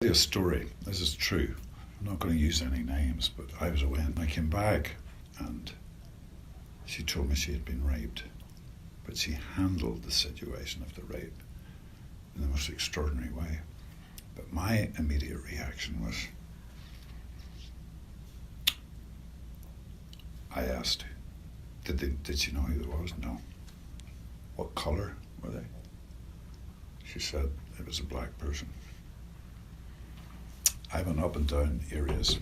A story. This is true. I'm not going to use any names, but I was away and I came back and she told me she had been raped, but she handled the situation of the rape in the most extraordinary way. But my immediate reaction was, I asked, did she know who it was? No. What colour were they? She said it was a black person. I went up and down areas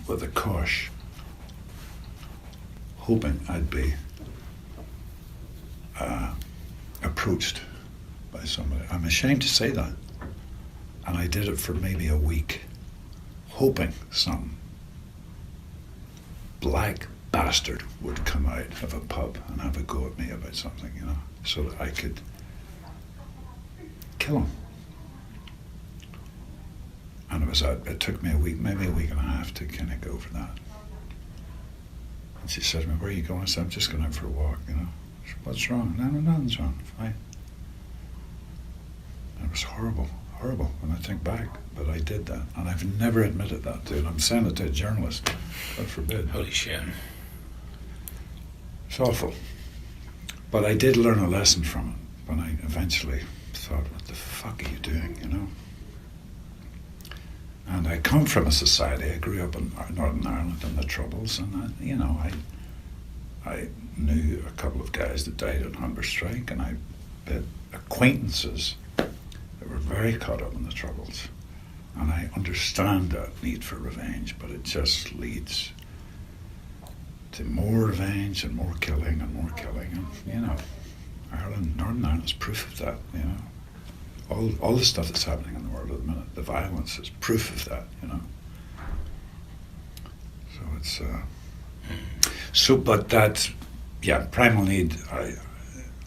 with a cosh, hoping I'd be approached by somebody. I'm ashamed to say that. And I did it for maybe a week, hoping some black bastard would come out of a pub and have a go at me about something, so that I could kill him. And it took me a week, maybe a week and a half to kind of go for that. And she said to me, where are you going? I said, I'm just going out for a walk, She said, what's wrong? No, nothing's wrong, fine. And it was horrible when I think back, but I did that. And I've never admitted that to it. I'm saying it to a journalist, God forbid. Holy shit. It's awful. But I did learn a lesson from it when I eventually thought, what the fuck are you doing, And I come from a society, I grew up in Northern Ireland in the Troubles, and I knew a couple of guys that died on hunger strike, and I had acquaintances that were very caught up in the Troubles. And I understand that need for revenge, but it just leads to more revenge and more killing and more killing. And, Ireland, Northern Ireland is proof of that, All the stuff that's happening in the world at the minute, the violence is proof of that, So it's, but that's, primal need, I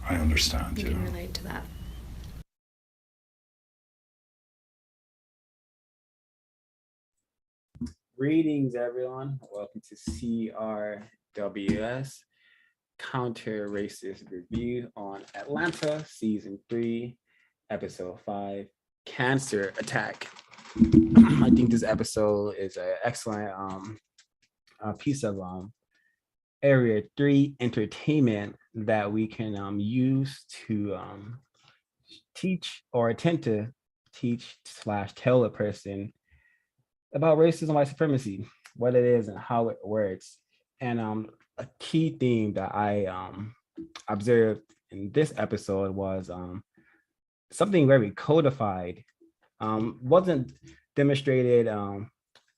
understand, You can relate to that. Greetings, everyone. Welcome to CRWS, Counter Racist Review on Atlanta, Season 3, Episode 5, Cancer Attack. I think this episode is an excellent piece of Area 3 entertainment that we can use to teach or attempt to teach / tell a person about racism, white supremacy, what it is and how it works. And a key theme that I observed in this episode was something very codified. Wasn't demonstrated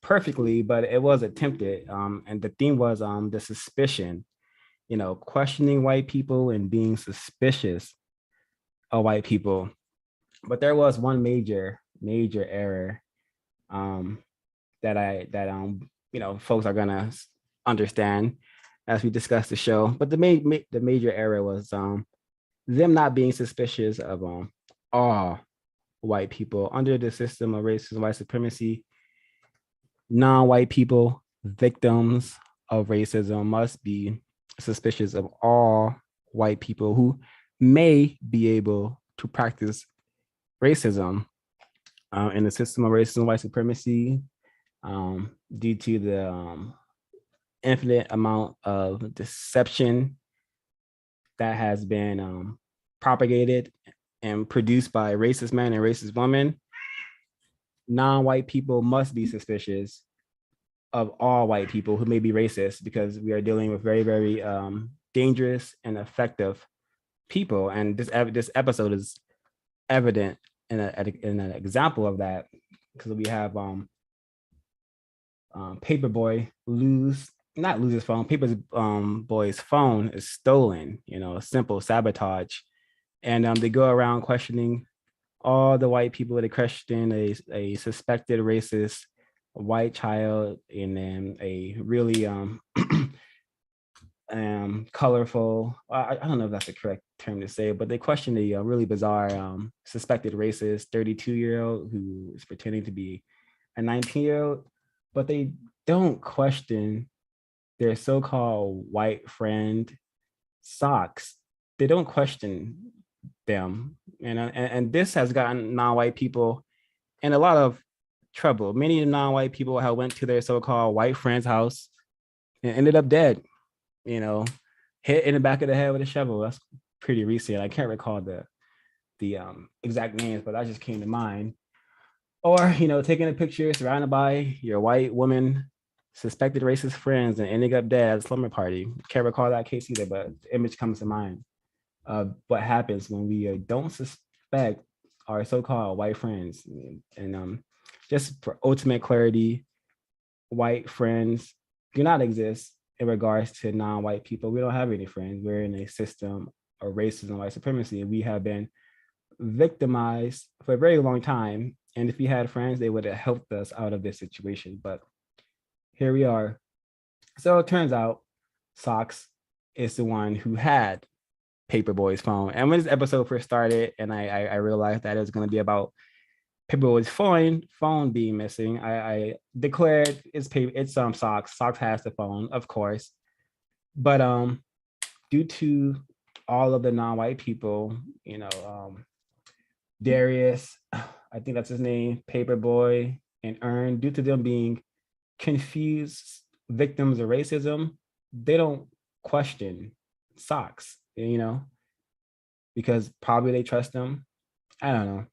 perfectly, but it was attempted. And the theme was the suspicion, questioning white people and being suspicious of white people. But there was one major error that folks are gonna understand as we discuss the show. But the major error was them not being suspicious of all white people under the system of racism, white supremacy. Non-white people, victims of racism, must be suspicious of all white people who may be able to practice racism in the system of racism, white supremacy. Due to the infinite amount of deception that has been propagated and produced by racist men and racist women, non-white people must be suspicious of all white people who may be racist, because we are dealing with very, very dangerous and effective people. And this episode is evident in an example of that, because we have Paperboy not lose his phone. Paperboy's phone is stolen, simple sabotage. And they go around questioning all the white people. They question a suspected racist white child, and then a really colorful, I don't know if that's the correct term to say, but they question a really bizarre suspected racist 32-year-old who is pretending to be a 19-year-old. But they don't question their so-called white friend socks. They don't question them, and this has gotten non-white people and a lot of trouble. Many of the non-white people had went to their so-called white friend's house and ended up dead, you know, hit in the back of the head with a shovel. That's pretty recent. I can't recall the exact names, but that just came to mind. Or, taking a picture surrounded by your white woman, suspected racist friends and ending up dead at a slumber party. Can't recall that case either, but the image comes to mind. What happens when we don't suspect our so-called white friends. And just for ultimate clarity, white friends do not exist in regards to non-white people. We don't have any friends. We're in a system of racism, white supremacy. We have been victimized for a very long time. And if we had friends, they would have helped us out of this situation. But here we are. So it turns out Socks is the one who had Paperboy's phone. And when this episode first started, and I realized that it was going to be about Paperboy's phone being missing, I declared it's Socks. Socks has the phone, of course. But due to all of the non-white people, Darius, I think that's his name, Paperboy, and Earn, due to them being confused victims of racism, they don't question Socks, because probably they trust them. I don't know.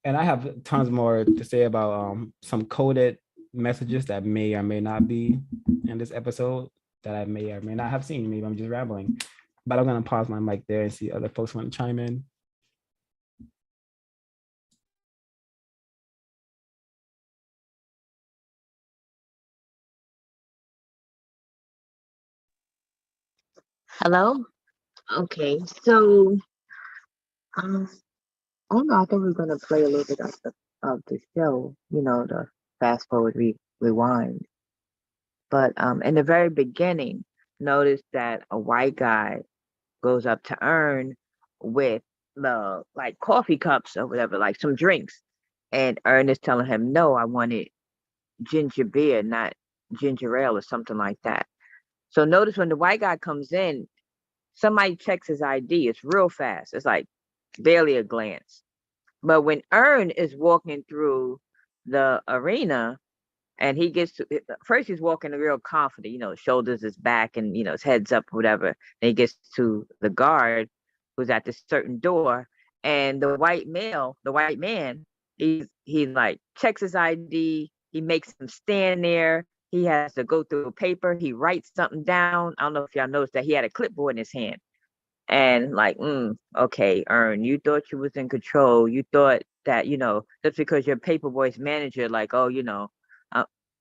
And I have tons more to say about some coded messages that may or may not be in this episode that I may or may not have seen. Maybe I'm just rambling. But I'm going to pause my mic there and see other folks want to chime in. Hello? Okay, so um I don't know, I think we're gonna play a little bit of the show, the fast forward rewind. But in the very beginning, notice that a white guy goes up to Earn with the like coffee cups or whatever, like some drinks. And Earn is telling him, no, I wanted ginger beer, not ginger ale or something like that. So notice when the white guy comes in, somebody checks his ID. It's real fast. It's like barely a glance. But when Earn is walking through the arena and he gets to first, he's walking real confident, shoulders is back and his head's up, whatever. Then he gets to the guard who's at this certain door, and the white man, he like checks his ID, he makes him stand there. He has to go through a paper, he writes something down. I don't know if y'all noticed that he had a clipboard in his hand. And like, okay, Earn, you thought you was in control. You thought that, just because you're Paperboy's manager, like, oh,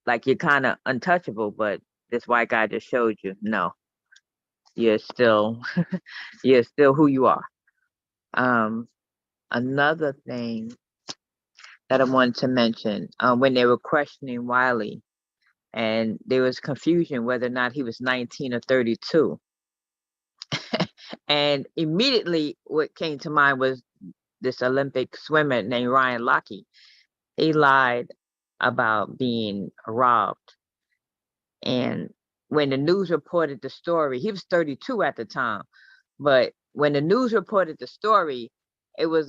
like you're kind of untouchable, but this white guy just showed you, no, you're still, you're still who you are. Another thing that I wanted to mention, when they were questioning Wiley, and there was confusion whether or not he was 19 or 32. And immediately what came to mind was this Olympic swimmer named Ryan Lochte. He lied about being robbed. And when the news reported the story, he was 32 at the time. But when the news reported the story, it was,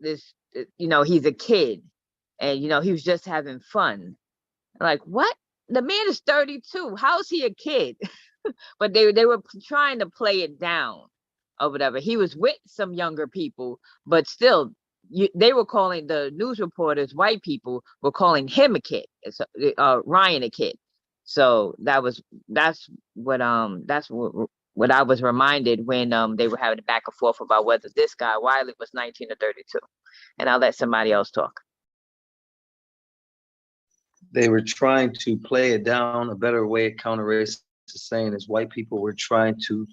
he's a kid. And, he was just having fun. Like, what? The man is 32. How is he a kid? But they were trying to play it down or whatever. He was with some younger people, but still, they were calling, the news reporters, white people were calling him a kid, Ryan a kid. So that's what I was reminded when they were having a back and forth about whether this guy Wiley was 19 or 32. And I'll let somebody else talk. They were trying to play it down. A better way of counter race to saying is white people were trying to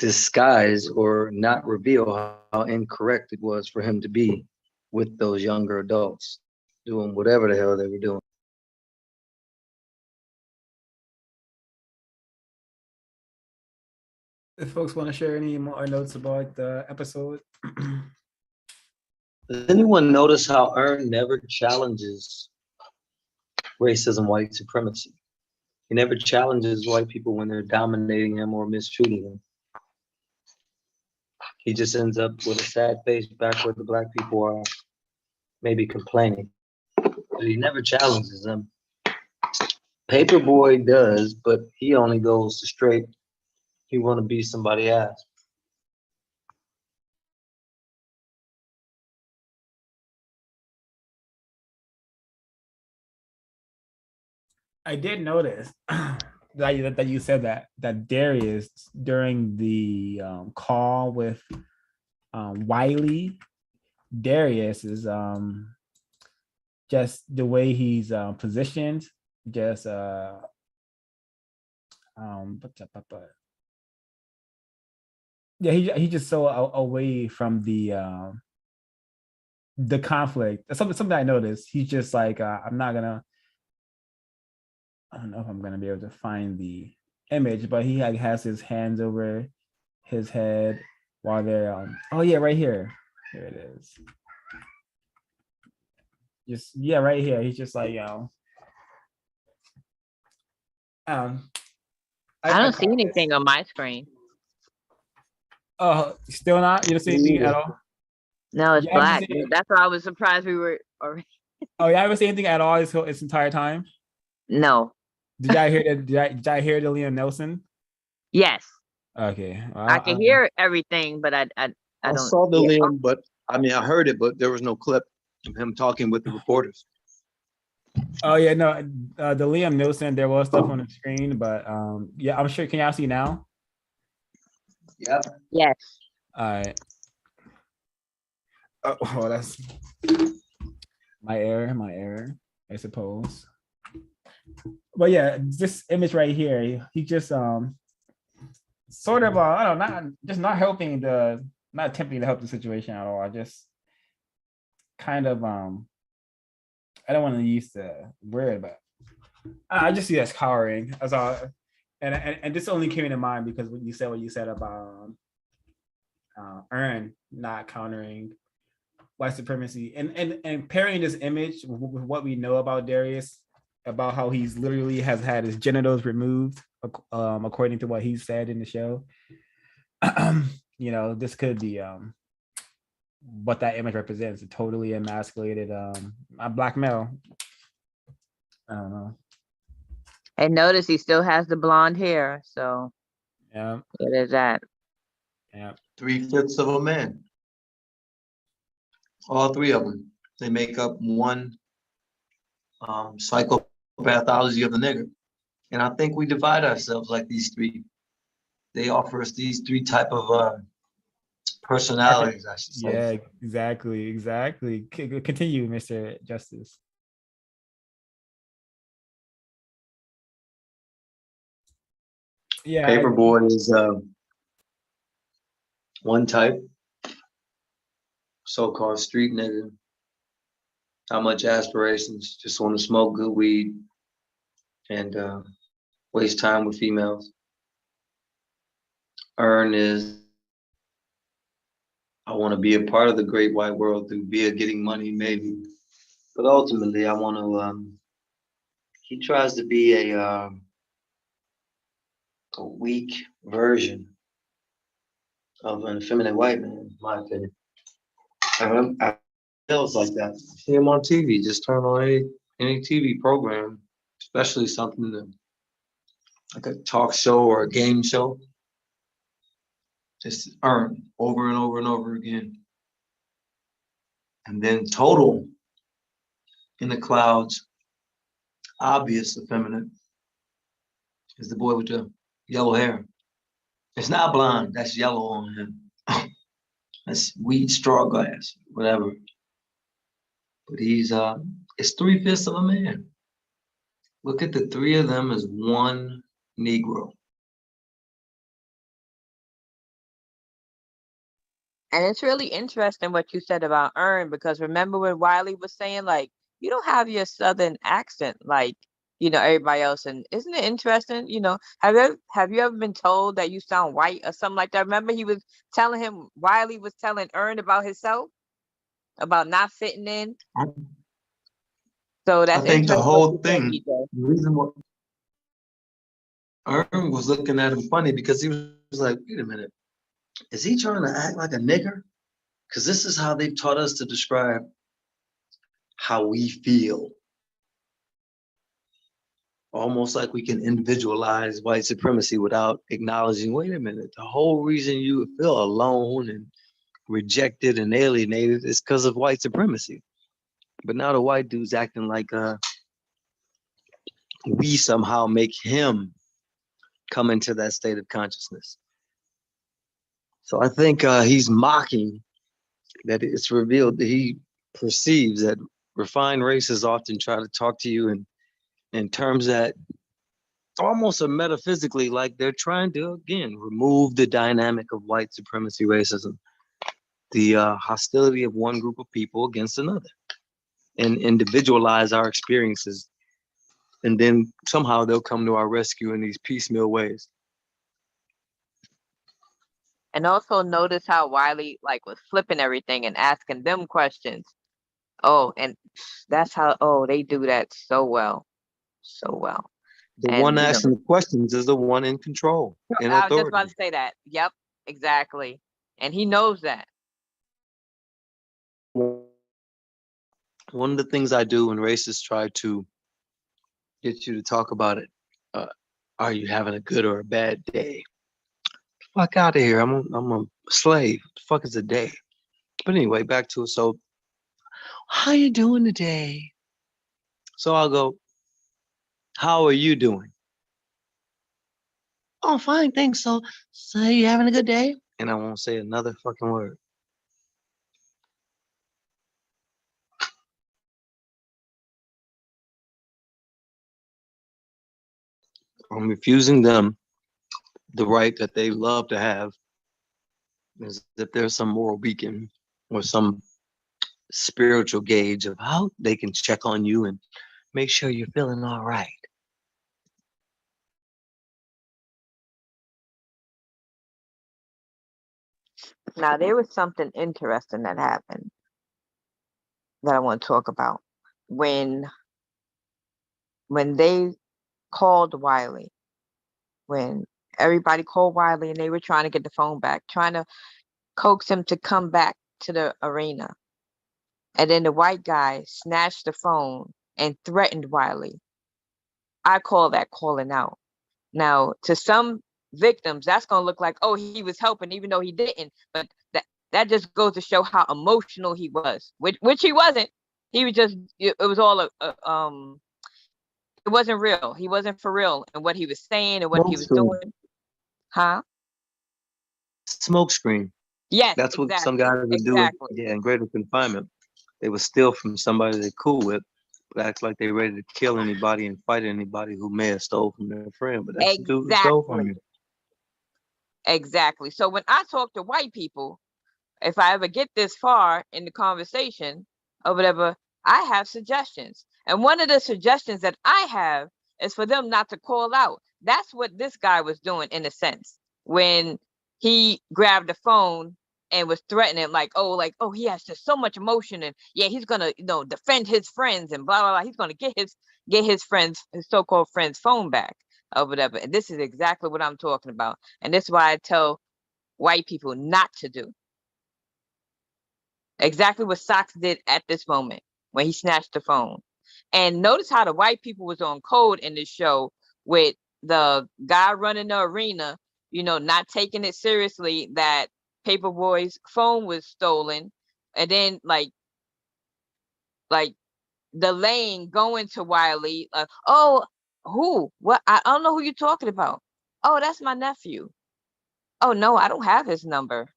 disguise or not reveal how incorrect it was for him to be with those younger adults doing whatever the hell they were doing. If folks want to share any more notes about the episode. Does anyone notice how Earn never challenges racism, white supremacy? He never challenges white people when they're dominating him or mistreating him. He just ends up with a sad face back where the black people are, maybe complaining. but he never challenges them. Paperboy does, but he only goes to straight. He want to be somebody else. I did notice that you said that Darius during the call with Wiley, Darius is just the way he's positioned, just yeah, he just so away from the conflict. That's something I noticed. He's just like I'm not gonna. I don't know if I'm gonna be able to find the image, but he like has his hands over his head while they're oh yeah, right here. Here it is. Just yeah, right here. He's just like I don't see caught this. anything on my screen. Oh, still not? You don't see anything at all? No, it's Yeah, I haven't black. seen it. That's why I was surprised we were. Or, Oh, you haven't seen anything at all this entire time? no. Did I hear that? Did I hear the Liam Nelson? Yes, Okay. Well, I can hear everything, but I I don't. saw the yeah. Liam, but I mean, I heard it, but there was no clip of him talking with the reporters. Oh yeah, no, the Liam Nelson, there was stuff on the screen, but yeah, I'm sure. Can y'all see now? Yeah. Yes. All right. Oh, that's my error, I suppose. But yeah, this image right here, he just sort of I don't know, not helping not attempting to help the situation at all. I just kind of I don't want to use the word, but I just see that as cowering. That's all. And this only came to mind because when you said about Earn not countering white supremacy and pairing this image with what we know about Darius, about how he's literally has had his genitals removed, according to what he said in the show. This could be what that image represents, a totally emasculated a black male. I don't know. And notice he still has the blonde hair, so Yeah. it is that. Yeah. 3/5 of a man. All three of them. They make up one psychopathology of the nigger. And I think we divide ourselves like these three. They offer us these three type of personalities, I should say. Yeah, exactly. Continue, Mr. Justice. Yeah. Paperboy is one type, so-called street nigga. Not much aspirations, just want to smoke good weed and waste time with females. Earn is, I want to be a part of the great white world through getting money, maybe. But ultimately, I want to, he tries to be a weak version of an effeminate white man, in my opinion. I feels like that. See him on TV, just turn on any TV program, especially something like a talk show or a game show. Just Earn over and over and over again. And then Total in the clouds, obvious effeminate, is the boy with the yellow hair. It's not blonde, that's yellow on him. That's weed straw glass, whatever. But he's it's 3/5 of a man. Look at the three of them as one Negro. And it's really interesting what you said about Earn, because remember when Wiley was saying, like, you don't have your Southern accent like, everybody else. And isn't it interesting? Have you ever been told that you sound white or something like that? Remember Wiley was telling Earn about himself, about not fitting in. So that's I think the interesting whole what you said, thing, DJ. the reason why Earn was looking at him funny because he was like, wait a minute, is he trying to act like a nigger? Because this is how they've taught us to describe how we feel almost like we can individualize white supremacy without acknowledging, wait a minute, the whole reason you feel alone and rejected and alienated is because of white supremacy. But now the white dude's acting like we somehow make him come into that state of consciousness. So I think he's mocking that it's revealed that he perceives that refined races often try to talk to you in terms that almost are metaphysically like they're trying to, again, remove the dynamic of white supremacy racism, the hostility of one group of people against another, and individualize our experiences. And then somehow they'll come to our rescue in these piecemeal ways. And also notice how Wiley like was flipping everything and asking them questions. Oh, and that's how, oh, they do that so well. So well. The And, one you know, asking the questions is the one in control, in I was just about authority. to say that. Yep, exactly. And he knows that. One of the things I do when racists try to get you to talk about it, are you having a good or a bad day? Fuck out of here. I'm a slave. What the fuck is a day? But anyway, back to it. So, how you doing today? So I'll go, how are you doing? Oh, fine, thanks. So you having a good day? And I won't say another fucking word. I'm refusing them the right that they love to have, as if there's some moral beacon or some spiritual gauge of how they can check on you and make sure you're feeling all right. Now there was something interesting that happened that I want to talk about. When they called Wiley, when everybody called Wiley and they were trying to get the phone back, trying to coax him to come back to the arena. And then the white guy snatched the phone and threatened Wiley. I call that calling out. Now, to some victims, that's going to look like, oh, he was helping, even though he didn't. But that just goes to show how emotional he was, which he wasn't. He was just, it was all it wasn't real. He wasn't for real in what he was saying and what he was doing. Huh? Smoke screen. Yes, That's what some exactly. guys would do. Exactly. Yeah, in greater confinement. They would steal from somebody they're cool with, but act like they're ready to kill anybody and fight anybody who may have stole from their friend. But that's the dude who stole from you. Exactly. So when I talk to white people, if I ever get this far in the conversation or whatever, I have suggestions. And one of the suggestions that I have is for them not to call out. That's what this guy was doing in a sense. When he grabbed the phone and was threatening, like, oh, he has just so much emotion, and yeah, he's gonna, defend his friends and blah blah blah. He's gonna get his friends, his so-called friends' phone back or whatever. And this is exactly what I'm talking about. And this is why I tell white people not to do. Exactly what Socks did at this moment when he snatched the phone. And notice how the white people was on code in this show with the guy running the arena, not taking it seriously that Paperboy's phone was stolen. And then like delaying going to Wiley. Oh, who? What? I don't know who you're talking about. Oh, that's my nephew. Oh, no, I don't have his number.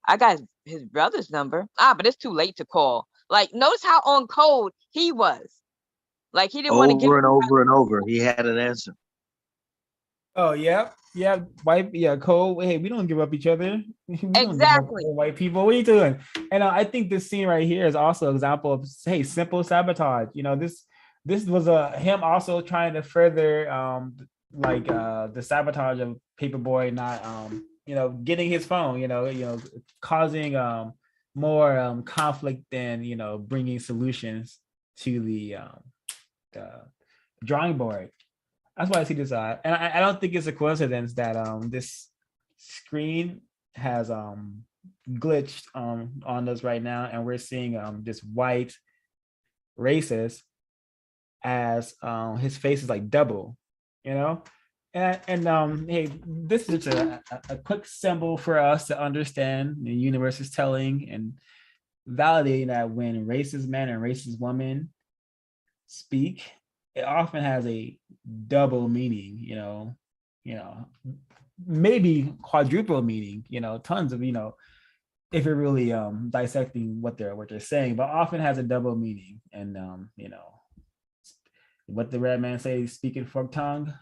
I got his brother's number. But it's too late to call. Like, notice how on code he was. Like, he didn't want to give Over and over and over, he had an answer. Oh yeah, white, Cole. Hey, we don't give up each other. We don't give up Exactly. white people. What are you doing? And I think this scene right here is also an example of, hey, simple sabotage. This was him also trying to further the sabotage of Paperboy not getting his phone. Causing more conflict than bringing solutions to the drawing board. That's why I see this and I don't think it's a coincidence that this screen has glitched on us right now, and we're seeing this white racist as his face is like double, you know. And hey, this is just a quick symbol for us to understand the universe is telling and validating that when racist men and racist women speak, it often has a double meaning, maybe quadruple meaning, tons of, if you're really dissecting what they're saying, but often has a double meaning. And what the red man say, speaking fork tongue,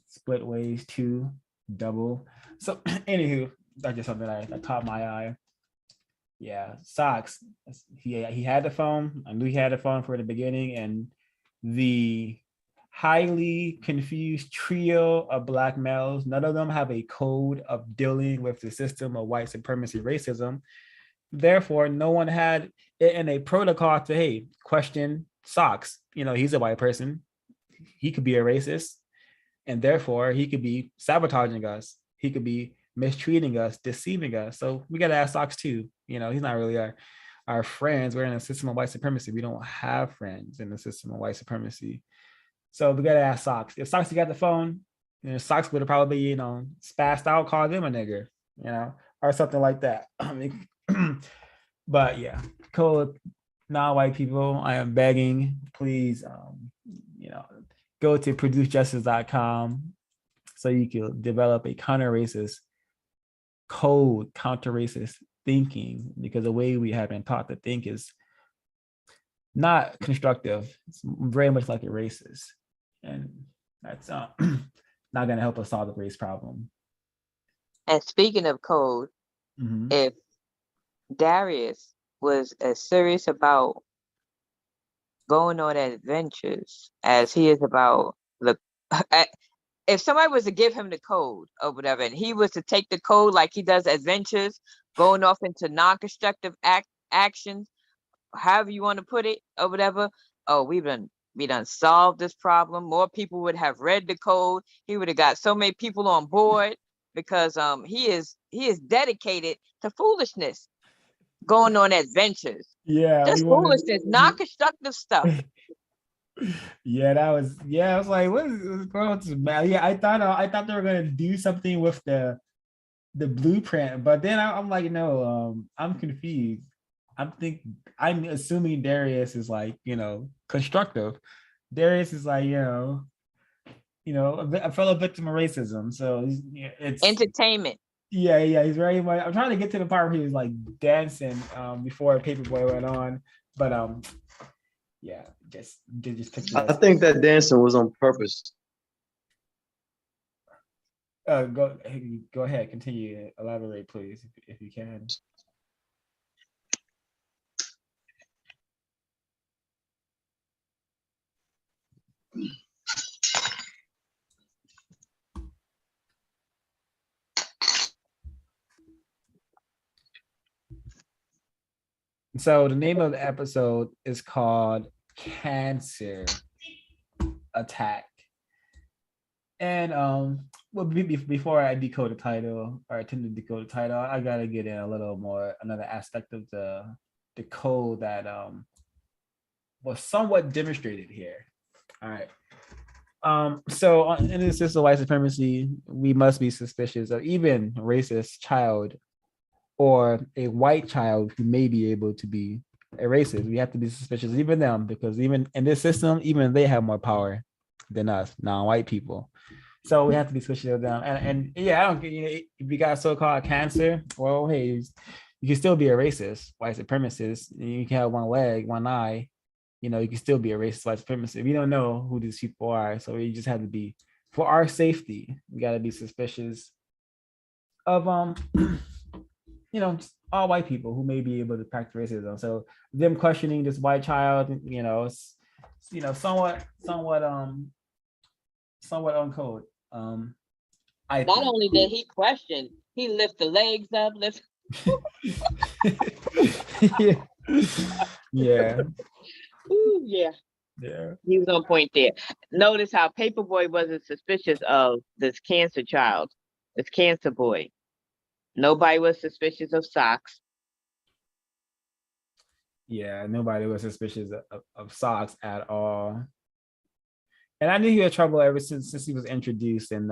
split ways, two, double. So anywho, that's just something that caught my eye. Yeah, Socks. He had the phone. I knew he had the phone for the beginning, and the highly confused trio of black males. None of them have a code of dealing with the system of white supremacy racism. Therefore, no one had it in a protocol to, hey, question Socks. He's a white person. He could be a racist, and therefore he could be sabotaging us. He could be mistreating us, deceiving us. So we got to ask Socks too. He's not really our friends. We're in a system of white supremacy. We don't have friends in the system of white supremacy. So we got to ask Socks. If Socks got the phone, Socks would have probably, spazzed out, called him a nigger, or something like that. But yeah, code non-white people, I am begging, please, go to producejustice.com so you can develop a counter-racist code, counter-racist thinking, because the way we have been taught to think is not constructive. It's very much like a racist, and that's not going to help us solve the race problem. And speaking of code, if Darius was as serious about going on adventures as he is about if somebody was to give him the code or whatever, and he was to take the code like he does adventures, going off into non-constructive actions, however you want to put it or whatever, oh, we done solved this problem. More people would have read the code. He would have got so many people on board, because he is dedicated to foolishness, going on adventures. Yeah, Just foolishness, non-constructive stuff. Yeah, I was like, what is going on with this man? Yeah, I thought they were gonna do something with the blueprint, but then I'm like, no, I'm confused. I'm assuming Darius is like, constructive. Darius is like, a fellow victim of racism. So it's Entertainment. Yeah, he's very much. I'm trying to get to the part where he was like dancing before Paperboy went on, but yeah, just picture. I think that dancing was on purpose. Go ahead, continue, elaborate, please, if you can. So the name of the episode is called Cancer Attack. And well, before I decode the title, or attempt to decode the title, I gotta get in a little more, another aspect of the code that was somewhat demonstrated here. All right. So in the system of white supremacy, we must be suspicious of even a racist child or a white child who may be able to be a racist. We have to be suspicious of even them, because even in this system, even they have more power than us, non-white people. So we have to be suspicious of them. And yeah, I don't get, if you got so-called cancer, well, hey, you can still be a racist, white supremacist. You can have one leg, one eye, you can still be a racist, white supremacist. We don't know who these people are. So we just have to be, for our safety, we got to be suspicious of, just all white people who may be able to practice racism. So them questioning this white child, somewhat uncode. Not only did he question, he lift the legs up, yeah. Ooh, yeah. He was on point there. Notice how Paperboy wasn't suspicious of this cancer child, this cancer boy. Nobody was suspicious of Socks. Yeah, nobody was suspicious of Socks at all. And I knew he had trouble ever since he was introduced in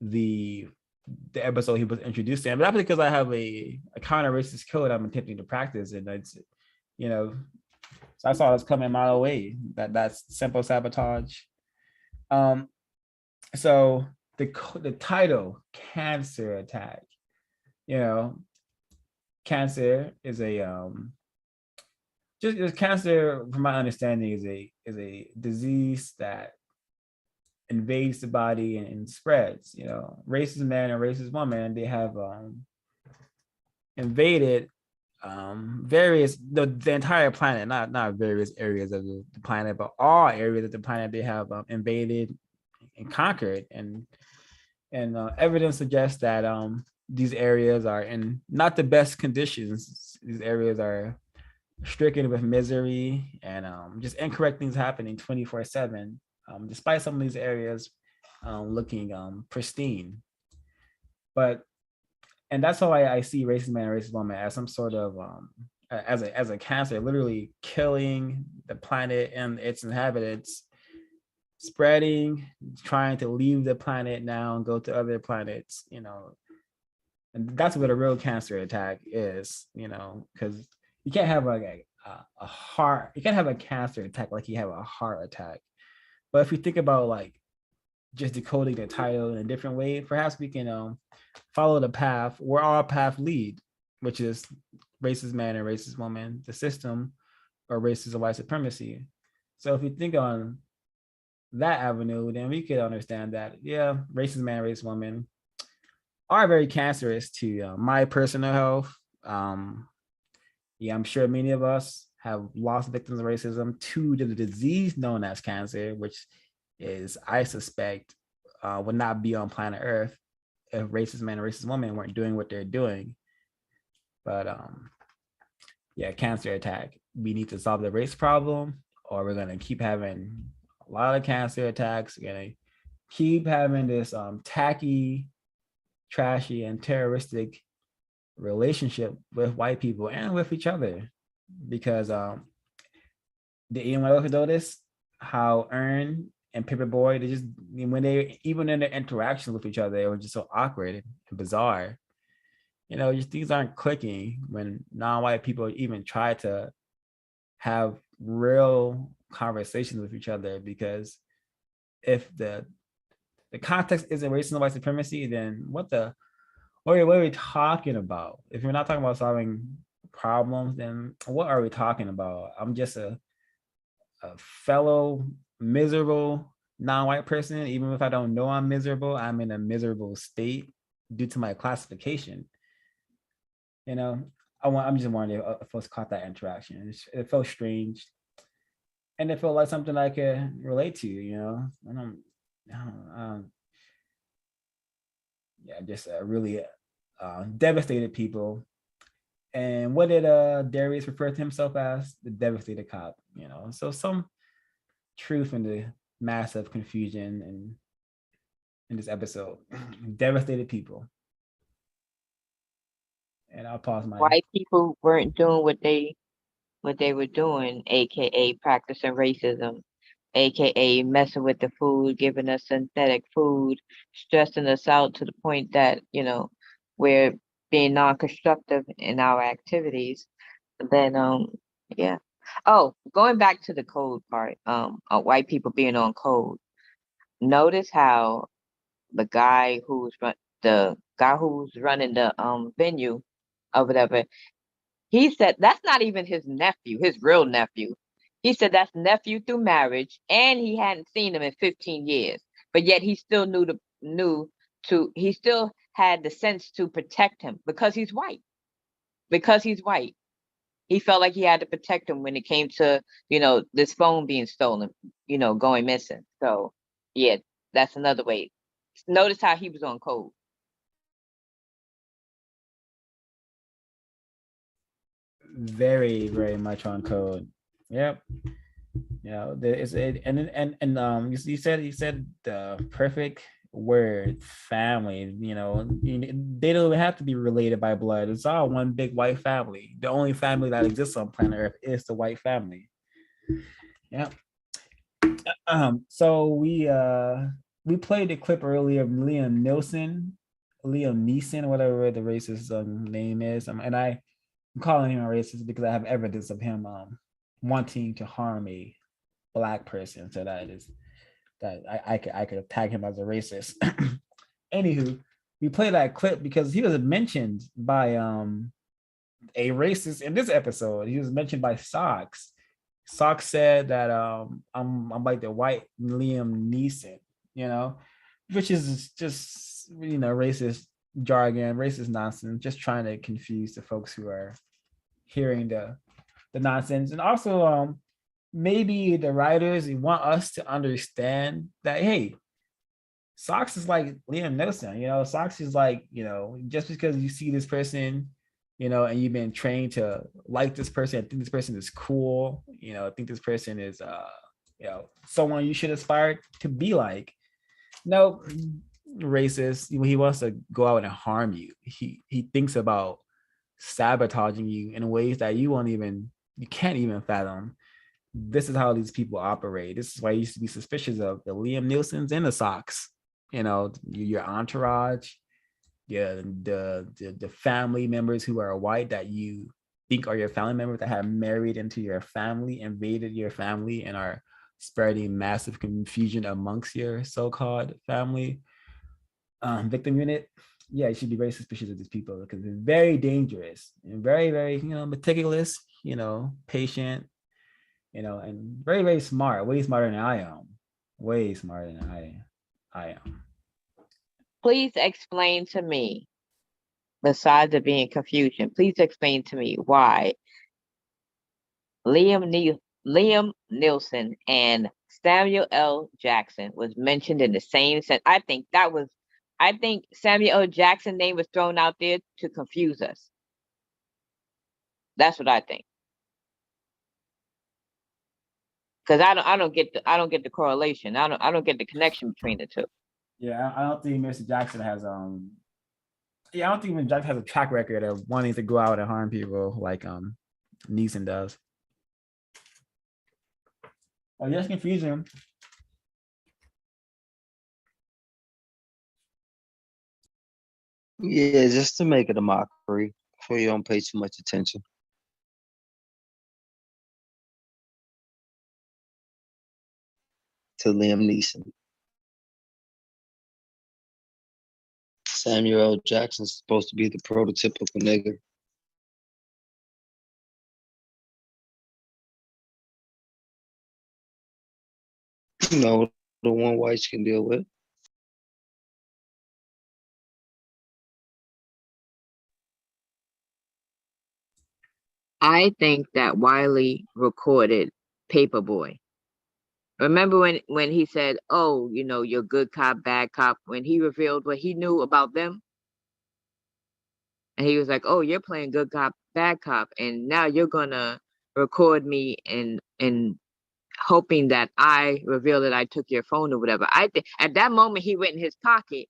the the episode he was introduced in. But that's because I have a counter racist code I'm attempting to practice, and it's, you know, so I saw this coming a mile away. That's simple sabotage. Um, so the title, Cancer Attack, you know, cancer is a just cancer, from my understanding, is a disease that invades the body and spreads. You know, racist man and racist woman, they have invaded various the entire planet, not various areas of the planet, but all areas of the planet they have invaded and conquered, and evidence suggests that these areas are in not the best conditions. These areas are stricken with misery and just incorrect things happening 24/7, despite some of these areas looking pristine. But and that's how I see racist man and racist woman as some sort of as a cancer, literally killing the planet and its inhabitants, spreading, trying to leave the planet now and go to other planets, you know. And that's what a real cancer attack is, you know, because you can't have like a heart, you can't have a cancer attack like you have a heart attack. But if you think about like just decoding the title in a different way, perhaps we can follow the path where our path lead, which is racist man and racist woman, the system, or racist or white supremacy. So if you think on that avenue, then we could understand that, yeah, racist man, racist woman are very cancerous to my personal health. Yeah, I'm sure many of us have lost victims of racism to the disease known as cancer, which is, I suspect, would not be on planet Earth if racist men and racist women weren't doing what they're doing. But yeah, cancer attack. We need to solve the race problem, or we're gonna keep having a lot of cancer attacks. We're gonna keep having this tacky, trashy, and terroristic relationship with white people and with each other. Because did anyone else notice how Earn and Paperboy, they just, when they, even in their interactions with each other, it was just so awkward and bizarre. You know, just things aren't clicking when non-white people even try to have real conversations with each other. Because if the context isn't racism and white supremacy, then what are we talking about? If we're not talking about solving problems, then what are we talking about? I'm just a fellow miserable non-white person. Even if I don't know I'm miserable, I'm in a miserable state due to my classification. You know, I'm just wondering if folks caught that interaction. It felt strange, and it felt like something I could relate to. You know, yeah, just really devastated people. And what did Darius refer to himself as? The devastated cop. You know, so some truth in the massive confusion and in this episode. Devastated people. And I'll pause my. White people weren't doing what they were doing, aka practicing racism, aka messing with the food, giving us synthetic food, stressing us out to the point that, you know, we're being non-constructive in our activities. Then yeah. Oh, going back to the code part, white people being on code. Notice how the guy who's running the venue or whatever, he said that's not even his nephew, his real nephew. He said that's nephew through marriage, and he hadn't seen him in 15 years. But yet he still he still had the sense to protect him because he's white. Because he's white. He felt like he had to protect him when it came to, you know, this phone being stolen, you know, going missing. So yeah, that's another way. Notice how he was on code. Very, very much on code. Yep. Yeah, there is and you said the perfect word family. They don't even have to be related by blood. It's all one big white family. The only family that exists on planet Earth is the white family. Yeah. So we played the clip earlier of Liam Neeson, whatever the racist name is, and I'm calling him a racist because I have evidence of him wanting to harm a black person. So that I could tag him as a racist. Anywho, we played that clip because he was mentioned by a racist in this episode. He was mentioned by Socks. Socks said that I'm like the white Liam Neeson, which is just racist jargon, racist nonsense, just trying to confuse the folks who are hearing the nonsense. And also maybe the writers want us to understand that, hey, Socks is like Liam Neeson, Socks is like, just because you see this person, and you've been trained to like this person, I think this person is cool, I think this person is someone you should aspire to be like. No, racist. He wants to go out and harm you. He thinks about sabotaging you in ways that you can't even fathom. This is how these people operate. This is why you used to be suspicious of the Liam Neesons and the Socks. Your entourage, the family members who are white that you think are your family members that have married into your family, invaded your family, and are spreading massive confusion amongst your so-called family victim unit. Yeah, you should be very suspicious of these people because they're very dangerous and very, very, meticulous, patient, and very, very smart, way smarter than I am. Way smarter than I am. Please explain to me, besides it being confusion, please explain to me why Liam Neeson and Samuel L. Jackson was mentioned in the same sentence. I think Samuel L. Jackson's name was thrown out there to confuse us. That's what I think. Because I don't get the correlation. I don't get the connection between the two. Yeah, I don't think Mr. Jackson has I don't think Mr. Jackson has a track record of wanting to go out and harm people like Neeson does. Oh, just confuse him. Yeah, just to make it a mockery, so you don't pay too much attention. To Liam Neeson. Samuel L. Jackson's supposed to be the prototypical nigger. The one whites can deal with. I think that Wiley recorded Paperboy. Remember when he said, "Oh, you're good cop, bad cop," when he revealed what he knew about them? And he was like, "Oh, you're playing good cop, bad cop, and now you're gonna record me and hoping that I reveal that I took your phone or whatever." I think at that moment he went in his pocket.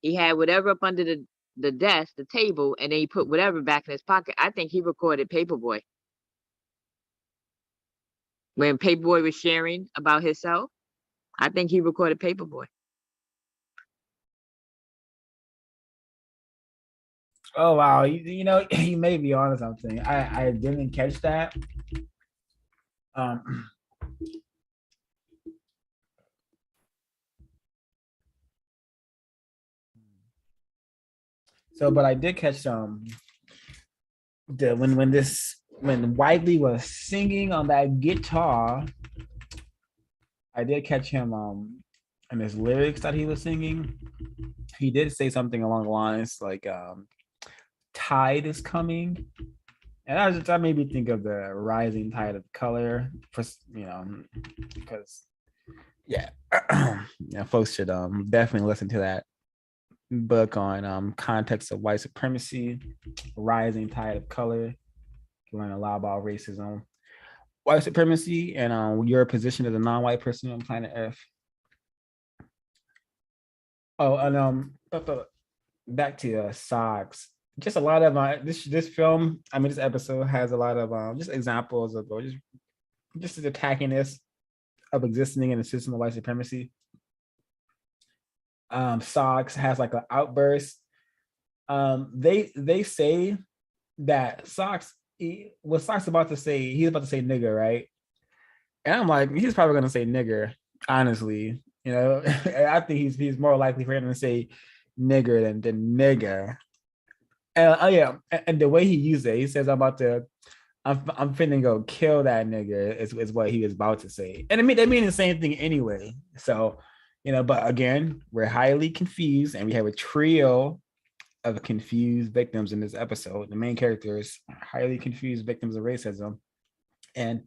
He had whatever up under the desk, the table, and then he put whatever back in his pocket. I think he recorded Paperboy. When Paperboy was sharing about himself, I think he recorded Paperboy. Oh wow, you may be on something. I didn't catch that. But I did catch when Wiley was singing on that guitar, I did catch him in his lyrics that he was singing. He did say something along the lines like tide is coming. And that made me think of the rising tide of color, because folks should definitely listen to that book on context of white supremacy, rising tide of color. You learn a lot about racism, white supremacy, and your position as a non-white person on planet Earth. Oh, and back to socks. Just a lot of this film. I mean, this episode has a lot of just examples of or just the attackiness of existing in a system of white supremacy. Socks has like an outburst. They say that what Socks about to say, he's about to say nigger, right? And I'm like, he's probably gonna say nigger, honestly. You know, I think he's more likely for him to say nigger than nigger. And oh yeah, and the way he used it, he says, I'm finna go kill that nigga is what he was about to say. And I mean they mean the same thing anyway. So, but again, we're highly confused and we have a trio of confused victims in this episode. The main characters are highly confused victims of racism. And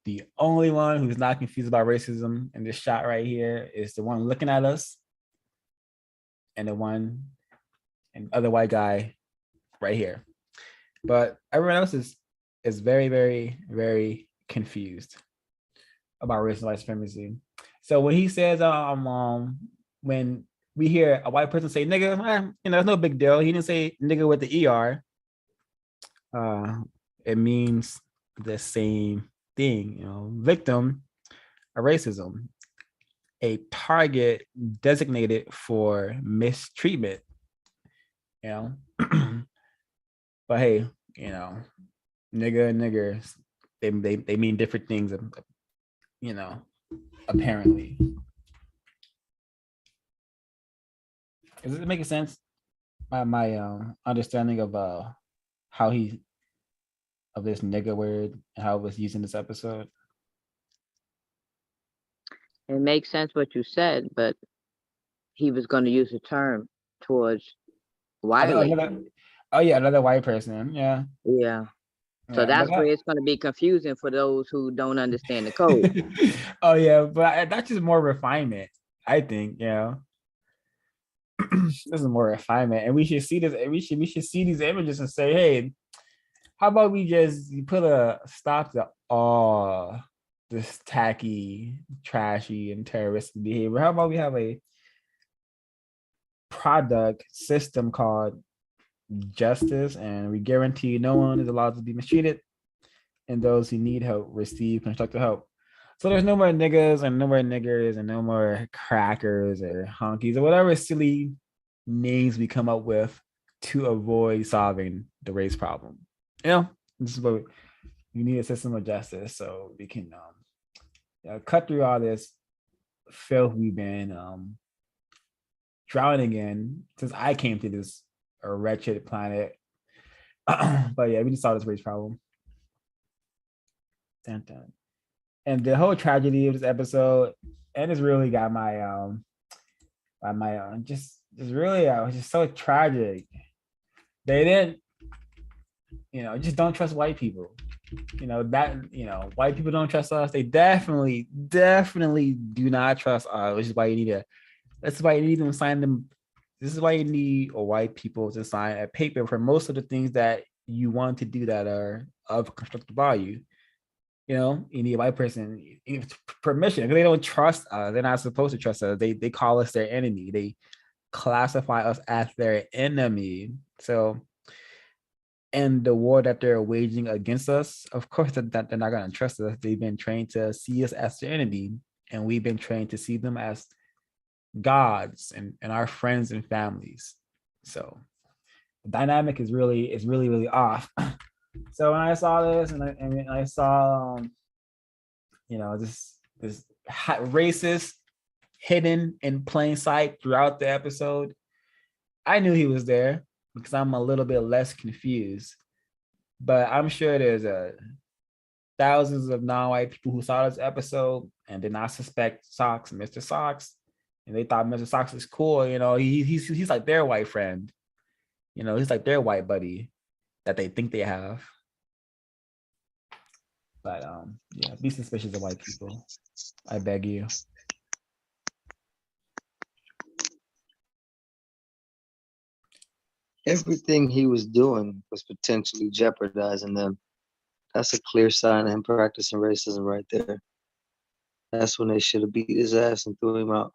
the only one who's not confused about racism in this shot right here is the one looking at us and the other white guy right here. But everyone else is very, very, very confused about race and white supremacy. So when he says, when we hear a white person say nigga, it's no big deal. He didn't say nigga with the ER. It means the same thing, victim of racism, a target designated for mistreatment, but hey, nigga and niggers, they mean different things, apparently. Is it making sense? My understanding of how of this nigga word and how it was used in this episode. It makes sense what you said, but he was going to use the term towards white lady. Another white person. Yeah. Yeah. So that's where it's going to be confusing for those who don't understand the code. Oh yeah, but that's just more refinement, I think. This is more refinement, and we should see this. We should see these images and say, hey, how about we just put a stop to all this tacky, trashy, and terroristic behavior? How about we have a product system called justice, and we guarantee no one is allowed to be mistreated, and those who need help receive constructive help. So there's no more niggas and no more niggers and no more crackers or honkies or whatever silly names we come up with to avoid solving the race problem. This is what we need, a system of justice so we can cut through all this filth we've been drowning in since I came to this wretched planet. But yeah, we just saw this race problem. Dun, dun. And the whole tragedy of this episode, and it's really got my just really was just so tragic. They didn't, just don't trust white people. White people don't trust us. They definitely do not trust us, which is why you need that's why you need them to sign them. This is why you need white people to sign a paper for most of the things that you want to do that are of constructive value. You need a white person permission because they don't trust us. They're not supposed to trust us. They call us their enemy. They classify us as their enemy. So, and the war that they're waging against us, of course, that they're not going to trust us. They've been trained to see us as their enemy, and we've been trained to see them as gods and our friends and families. So, the dynamic is really off. So when I saw this, and I saw, this racist hidden in plain sight throughout the episode, I knew he was there because I'm a little bit less confused. But I'm sure there's thousands of non-white people who saw this episode and did not suspect Mr. Socks, and they thought Mr. Socks is cool. He's like their white friend. He's like their white buddy that they think they have. But be suspicious of white people. I beg you. Everything he was doing was potentially jeopardizing them. That's a clear sign of him practicing racism right there. That's when they should have beat his ass and threw him out.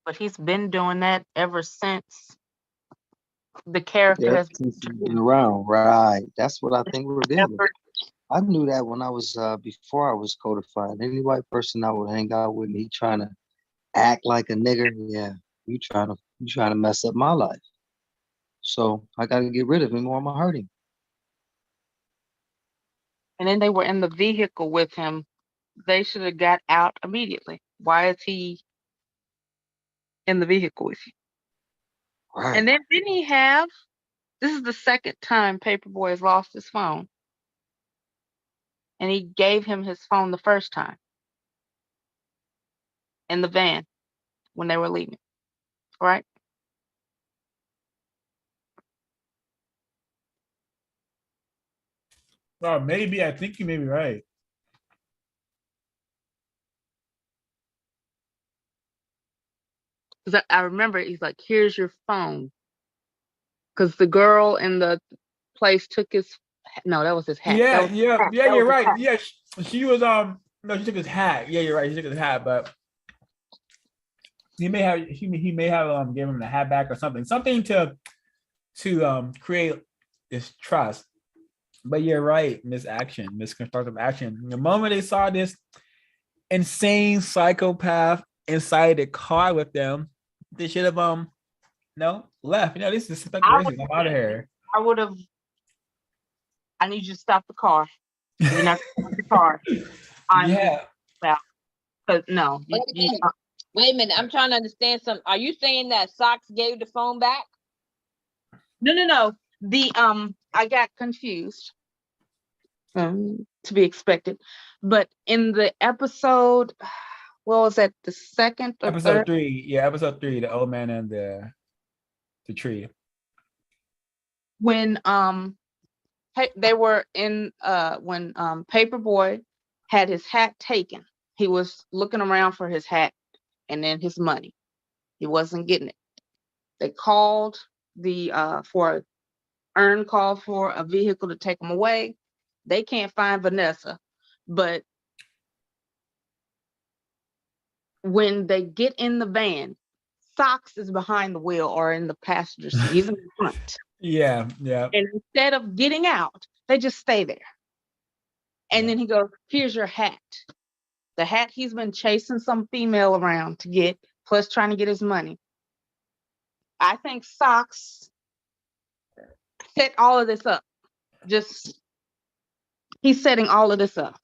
but he's been doing that ever since the character Yeah, has since he's been been around, right? That's what I think we're dealing. ever. I knew that when I was before I was codified. Any white person I would hang out with, he trying to act like a nigger. Yeah, you trying to mess up my life. So I got to get rid of him or I'm gonna hurt him. And then they were in the vehicle with him. They should have got out immediately. Why is he in the vehicle with you? Right. And then didn't he have? This is the second time Paperboy has lost his phone, and he gave him his phone the first time in the van when they were leaving. Right? Well, maybe I think you may be right. Because I remember he's like, "Here's your phone," because the girl in the place took his. No, that was his hat. That Yeah, was his yeah, hat. yeah. That was You're his right. hat. Yeah, she was no, she took his hat. Yeah, you're right. She took his hat, but he may have gave him the hat back or something to create this trust. But you're right, misconstructive action. The moment they saw this insane psychopath inside the car with them, they should have no left. You know, this is speculation. I'm out of here. I would have. I need you to stop the car. You're not stop the car. Yeah. Because no, Wait a minute, I'm trying to understand something. Are you saying that Socks gave the phone back? no. The I got confused. To be expected, but in the episode, what was that? The second or Episode third? 3. Yeah, episode 3, the old man and the tree. When they were in when Paperboy had his hat taken. He was looking around for his hat and then his money. He wasn't getting it. They called the Earn called for a vehicle to take him away. They can't find Vanessa, but when they get in the van, Socks is behind the wheel or in the passenger seat. He's in the front. Yeah. And instead of getting out, they just stay there. And then he goes, "Here's your hat." The hat he's been chasing some female around to get, plus trying to get his money. I think Socks set all of this up. He's setting all of this up.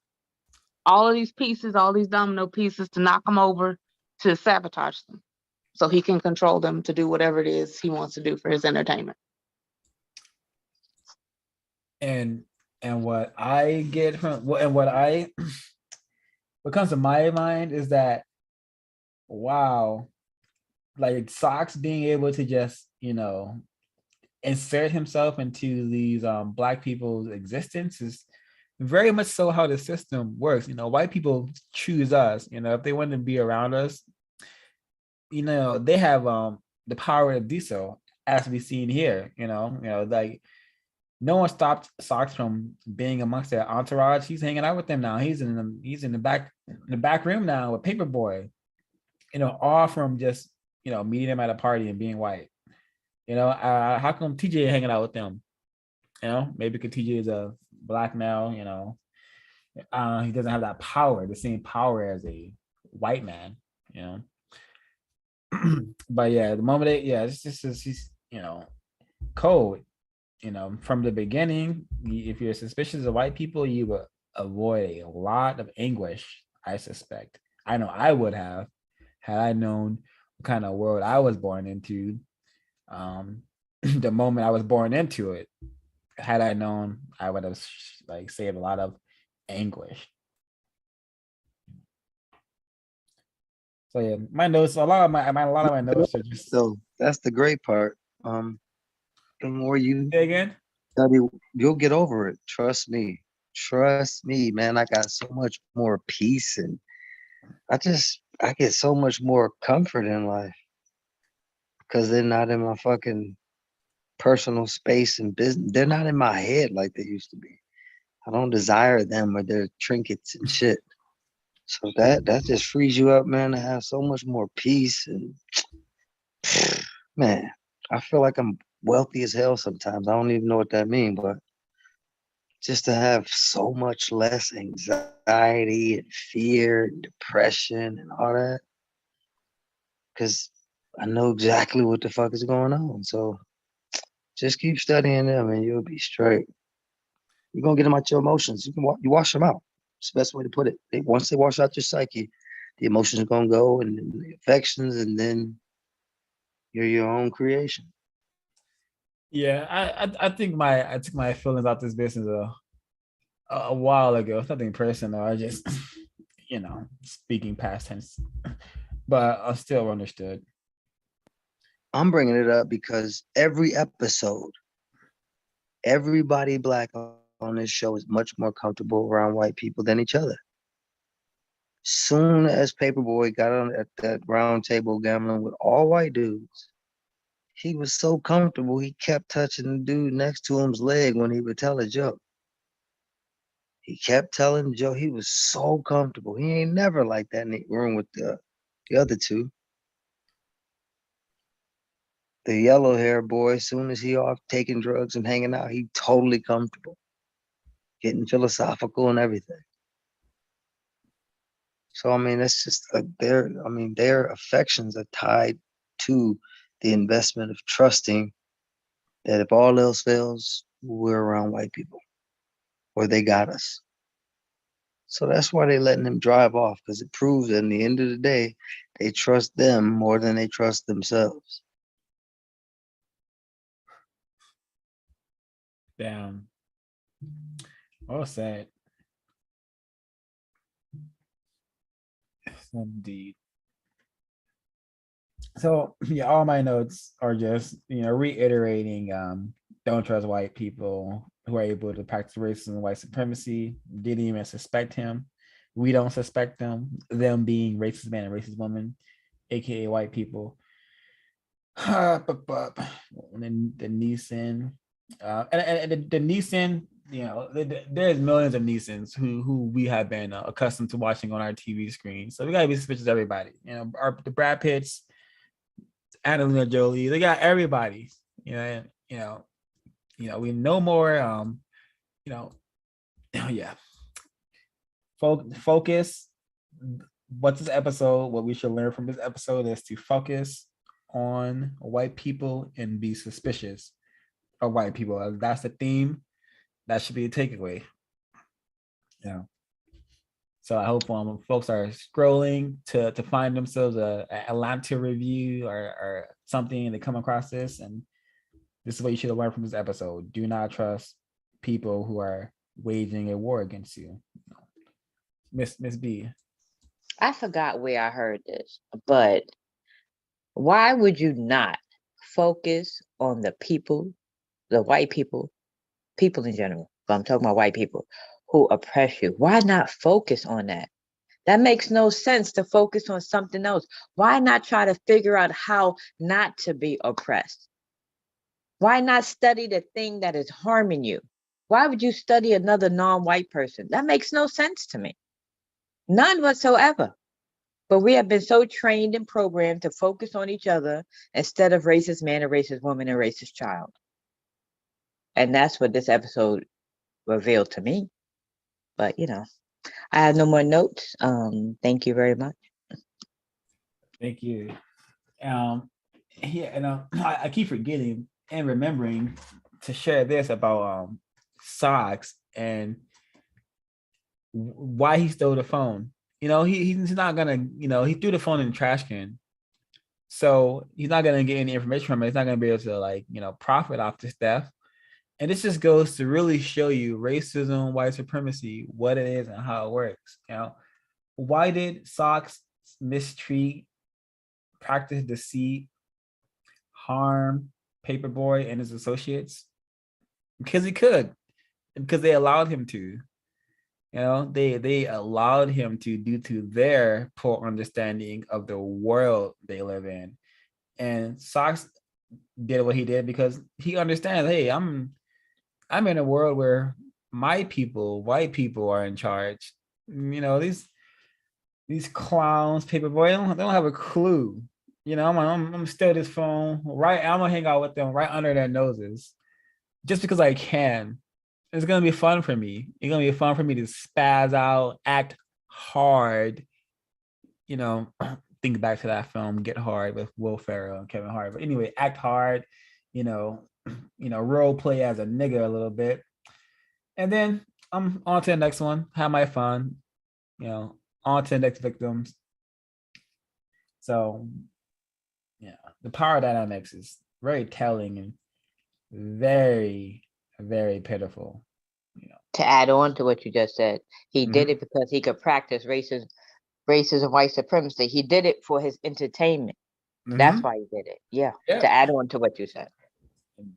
All of these pieces, all these domino pieces to knock them over, to sabotage them. So he can control them to do whatever it is he wants to do for his entertainment. And what I get from what comes to my mind is that, wow, like Socks being able to just, insert himself into these Black people's existence is very much so how the system works. White people choose us. If they want to be around us, they have the power to do so, as we seen here. Like no one stopped Socks from being amongst their entourage. He's hanging out with them now. He's in the back room now with Paperboy. All from just meeting them at a party and being white. How come TJ hanging out with them? Maybe because TJ is a Black male. He doesn't have that power, the same power as a white man. But yeah, the moment it's just he's code. From the beginning, if you're suspicious of white people, you will avoid a lot of anguish. I suspect. I know I would have, had I known what kind of world I was born into. The moment I was born into it, had I known, I would have saved a lot of anguish. So yeah, my notes, a lot of my notes are just. So that's the great part. The more you Say again? study, you'll get over it. Trust me, man. I got so much more peace, and I get so much more comfort in life because they're not in my fucking personal space and business. They're not in my head like they used to be. I don't desire them or their trinkets and shit. So that just frees you up, man, to have so much more peace and Man, I feel like I'm wealthy as hell sometimes. I don't even know what that means, but just to have so much less anxiety and fear and depression and all that, because I know exactly what the fuck is going on. So just keep studying them and you'll be straight. You're gonna get them out your emotions. You wash them out. It's the best way to put it. Once they wash out your psyche, the emotions are gonna go and then the affections, and then you're your own creation. Yeah, I think I took my feelings out this business a while ago. It's nothing personal. I just speaking past tense, but I still understood. I'm bringing it up because every episode, everybody black on this show is much more comfortable around white people than each other. Soon as Paperboy got on at that round table gambling with all white dudes, he was so comfortable he kept touching the dude next to him's leg when he would tell a joke. He kept telling Joe he was so comfortable. He ain't never like that in the room with the other two. The yellow hair boy, as soon as he off taking drugs and hanging out, he totally comfortable, getting philosophical and everything. So I mean, that's just their affections are tied to the investment of trusting that if all else fails, we're around white people or they got us. So that's why they letting him drive off, because it proves that in the end of the day, they trust them more than they trust themselves. Damn. Well said. Indeed. So yeah, all my notes are just reiterating don't trust white people who are able to practice racism and white supremacy. Didn't even suspect him. We don't suspect them being racist man and racist woman, aka white people. But then the Neeson, and the Neeson, there's millions of Neesons who we have been accustomed to watching on our TV screen. So we gotta be suspicious of everybody. The Brad Pitts, Angelina Jolie, they got everybody. And we know more. Yeah. Focus. What's this episode? What we should learn from this episode is to focus on white people and be suspicious of white people. That's the theme. That should be a takeaway. Yeah. So I hope folks are scrolling to find themselves a Atlanta review or something, and they come across this, and this is what you should have learned from this episode. Do not trust people who are waging a war against you. Miss B. I forgot where I heard this, but why would you not focus on the people, the white people, people in general, but I'm talking about white people who oppress you? Why not focus on that? That makes no sense to focus on something else. Why not try to figure out how not to be oppressed? Why not study the thing that is harming you? Why would you study another non-white person? That makes no sense to me. None whatsoever. But we have been so trained and programmed to focus on each other instead of racist man, a racist woman, and racist child. And that's what this episode revealed to me. But I have no more notes. Thank you very much. Thank you. I keep forgetting and remembering to share this about Socks and why he stole the phone. He's not gonna, he threw the phone in the trash can. So he's not gonna get any information from it. He's not gonna be able to profit off this theft. And this just goes to really show you racism, white supremacy, what it is and how it works. Why did Socks mistreat, practice deceit, harm Paperboy and his associates? Because he could, because they allowed him to. They allowed him to due to their poor understanding of the world they live in. And Socks did what he did because he understands, hey, I'm in a world where my people, white people, are in charge. These clowns, Paperboy, they don't have a clue I'm gonna steal this phone, right? I'm gonna hang out with them right under their noses, just because I can. It's gonna be fun for me. It's gonna be fun for me to spaz out, act hard. You know, think back to that film, Get Hard with Will Ferrell and Kevin Hart. But anyway, act hard. You know, role play as a nigga a little bit, and then I'm on to the next one. Have my fun. On to the next victims. So, yeah, the power dynamics is very telling and very, very pitiful. To add on to what you just said, he did it because he could practice racism, white supremacy. He did it for his entertainment. That's why he did it. Yeah. Yeah. To add on to what you said.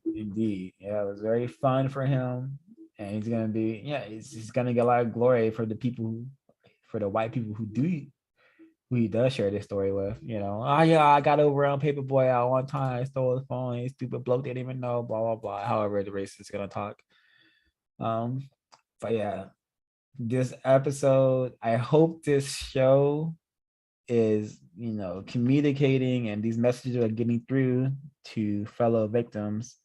Indeed. Yeah, it was very fun for him. And he's gonna be, he's gonna get a lot of glory for for the white people who he does share this story with. Oh yeah, I got over on Paperboy out one time, I stole his phone, and stupid bloke didn't even know, blah blah blah. However, the racist is gonna talk. But yeah, this episode, I hope this show is communicating and these messages are getting through to fellow victims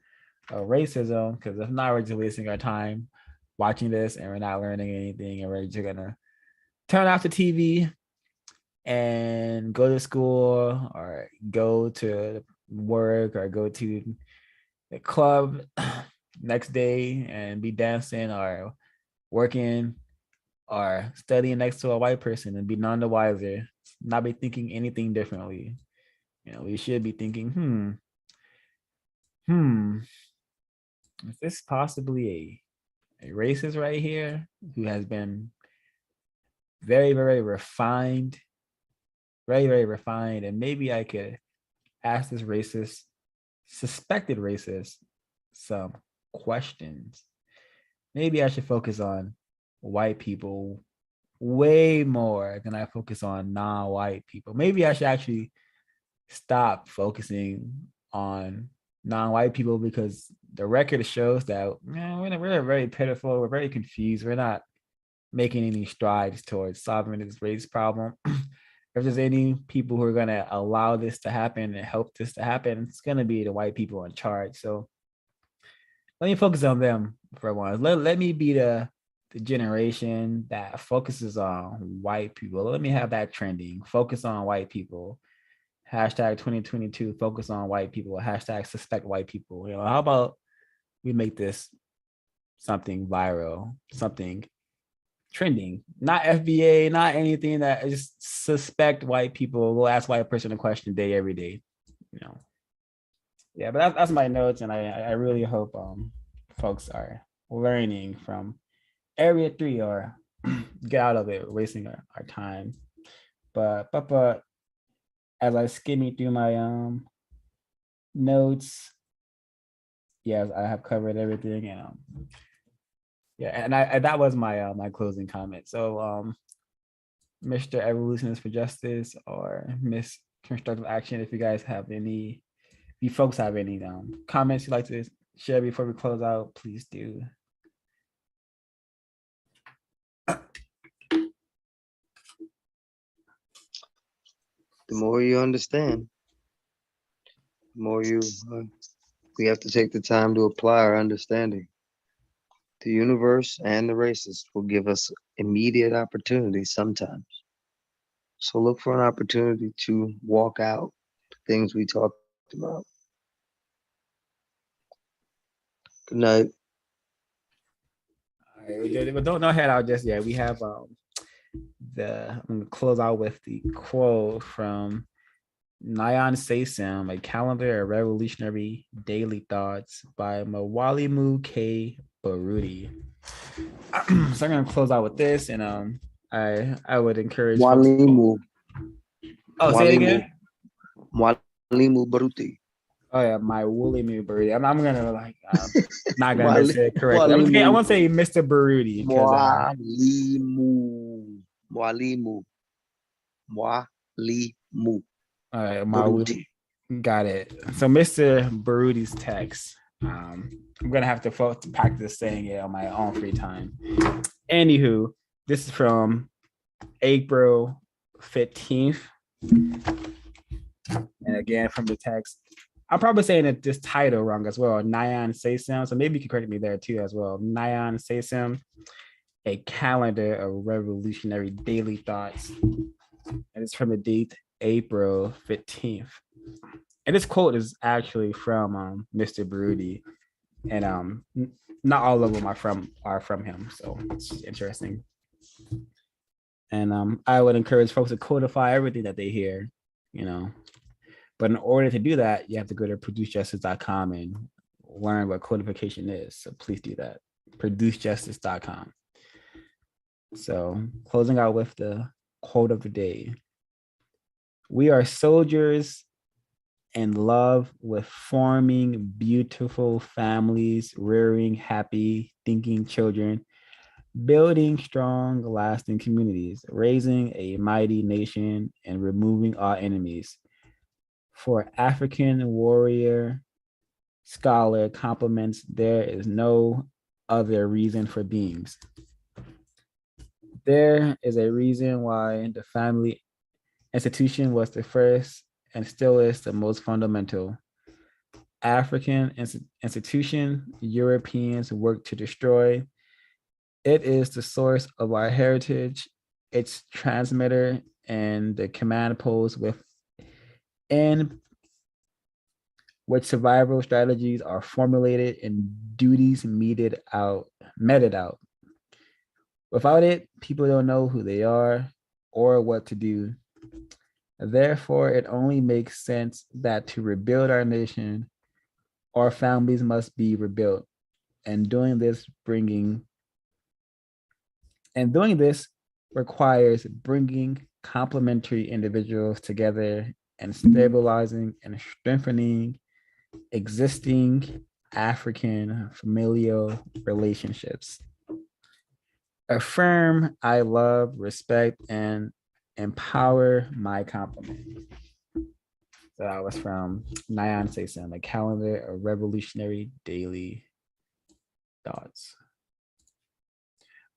of racism, because if not, we're just wasting our time watching this and we're not learning anything, and we're just gonna turn off the TV and go to school or go to work or go to the club next day and be dancing or working or studying next to a white person and be none the wiser, not be thinking anything differently. We should be thinking, is this possibly a racist right here who has been very, very refined, very, very refined, and maybe I could ask this suspected racist, some questions. Maybe I should focus on white people way more than I focus on non-white people. Maybe I should actually stop focusing on non-white people, because the record shows that we're very pitiful, we're very confused, we're not making any strides towards solving this race problem. If there's any people who are going to allow this to happen and help this to happen, it's going to be the white people in charge. So let me focus on them for once. Let me be the generation that focuses on white people. Let me have that trending. Focus on white people. Hashtag 2022, focus on white people. Hashtag suspect white people. How about we make this something viral, something trending, not FBA, not anything, that just suspect white people. We'll ask white person a question day, every day. Yeah, but that's my notes, and I really hope folks are learning from Area 3 or get out of it wasting our time. But as I skimming through my notes, yes, I have covered everything, and and that was my my closing comment. So Mr. Evolutionist for Justice or Miss Constructive Action, if you guys have any, if you folks have any comments you'd like to share before we close out, please do. The more you understand, the more we have to take the time to apply our understanding. The universe and the races will give us immediate opportunities sometimes. So look for an opportunity to walk out the things we talked about. Good night. All right, but don't head out just yet. We have I'm gonna close out with the quote from Nyan Saysam, A Calendar of Revolutionary Daily Thoughts by Mawalimu K. Baruti. So I'm gonna close out with this, and I would encourage Walimu. Say it again. Walimu Baruti. Oh yeah, my Walimu Baruti. I'm gonna not gonna say it correctly. I want to say Mr. Baruti. Walimu. All right, got it. So Mr. Baruti's text. I'm gonna have to practice saying it on my own free time. Anywho, this is from April 15th, and again from the text. I'm probably saying it this title wrong as well. Nyan Sesam. So maybe you can correct me there too as well. Nyan Sesam, a calendar of revolutionary daily thoughts. And it's from the date April 15th. And this quote is actually from Mr. Baruti. And not all of them are from him. So it's interesting. And I would encourage folks to codify everything that they hear, you know. But in order to do that, you have to go to producejustice.com and learn what codification is. So please do that. Producejustice.com. So closing out with the quote of the day. We are soldiers in love with forming beautiful families, rearing happy, thinking children, building strong, lasting communities, raising a mighty nation, and removing our enemies. For African warrior scholar compliments, there is no other reason for beings. There is a reason why the family institution was the first and still is the most fundamental. African institution Europeans work to destroy. It is the source of our heritage, its transmitter, and the command post within which survival strategies are formulated and duties meted out. Without it, people don't know who they are or what to do. Therefore, it only makes sense that to rebuild our nation, our families must be rebuilt. And doing this requires bringing complementary individuals together and stabilizing and strengthening existing African familial relationships. Affirm, I love, respect, and empower my complement. So that was from Nyan Sesam, a calendar of revolutionary daily thoughts.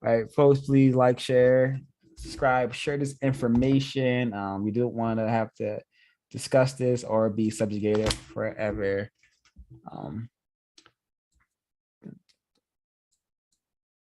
All right, folks, please like, share, subscribe, share this information. We don't want to have to discuss this or be subjugated forever.